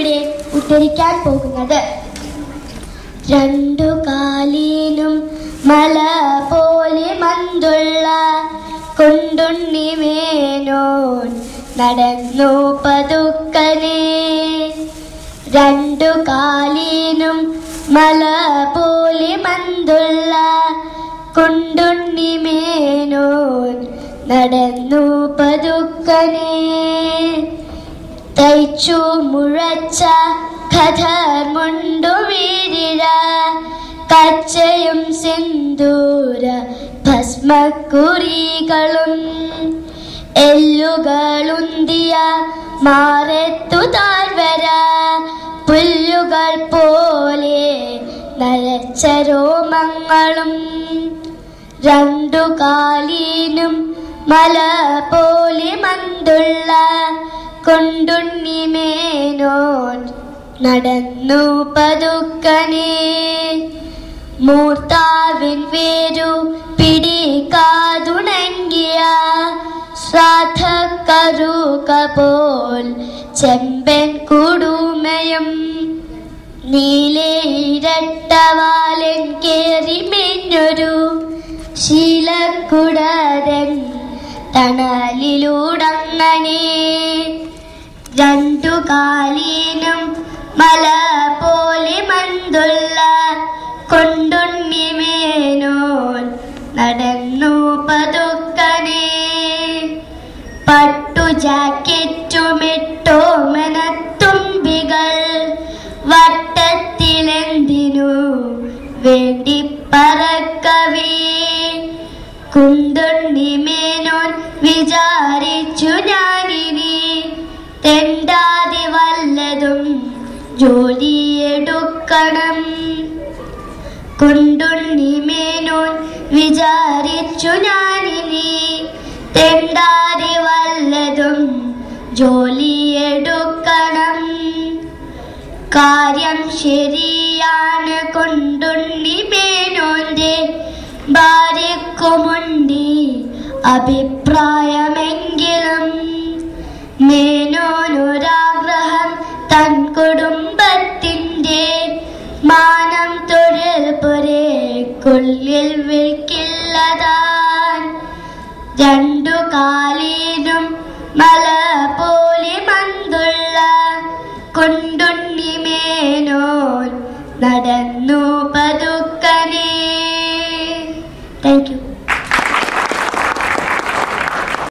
ഞാനിവിടെ ഉദ്ധരിക്കാൻ പോകുന്നത്. രണ്ടു കാലിനും മല പോലെ മന്തുള്ള കൊണ്ടുണ്ണി മേനോൻ നടന്നു പതുക്കനെ. രണ്ടു കാലിനും മല പോലെ മന്തുള്ള കൊണ്ടുണ്ണി മേനോൻ നടന്നു പതുക്കനെ. തയ്ച്ചു മുഴച്ച ഖദർ മുണ്ടു വീരിഴ കച്ചയും സിന്ദൂര ഭസ്മക്കുറികളും എല്ലുകളുന്തിയ മാറത്തു താഴ്വര പുല്ലുകൾ പോലെ നരച്ച രോമങ്ങളും. രണ്ടു കാലിനും മല പോലെ മന്തുള്ള കൊണ്ടുണ്ണി മേനോൻ നടന്നു പതുക്കനെ. മൂർത്താവിൻ വേരു പിടിക്കാതുണങ്ങിയ ശ്രാദ്ധക്കറുക പോൽ ചെമ്പൻ കുടുമയും നീലേ ഇരട്ടവാലൻ കേറി മെഞ്ഞൊരു ശീലക്കുടരൻ തണലിലൂടങ്ങനെ. രണ്ടു കാലിനും മല പോലെ മന്തുള്ള കൊണ്ടുണ്ണി മേനോൻ നടന്നു പതുക്കനെ. പട്ടു ജാക്കറ്റുമിട്ടോമനത്തുമ്പികൾ വട്ടത്തിലെന്തിനു വേണ്ടി പറക്കവേ. കുണ്ടുണ്ണി മേനോൻ വിചാരിച്ചു ഞാനിനി തെണ്ടാതെ വല്ലതും ജോലിയെടുക്കണം. കുണ്ടുണ്ണി മേനോൻ വിചാരിച്ചു ഞാനിനി തെണ്ടാതെ വല്ലതും ജോലിയെടുക്കണം. കാര്യം ശരിയാണ് കൊണ്ടുണ്ണി മേനോന്റെ ഭാര്യക്കുമുണ്ടി അഭിപ്രായമെങ്കിലും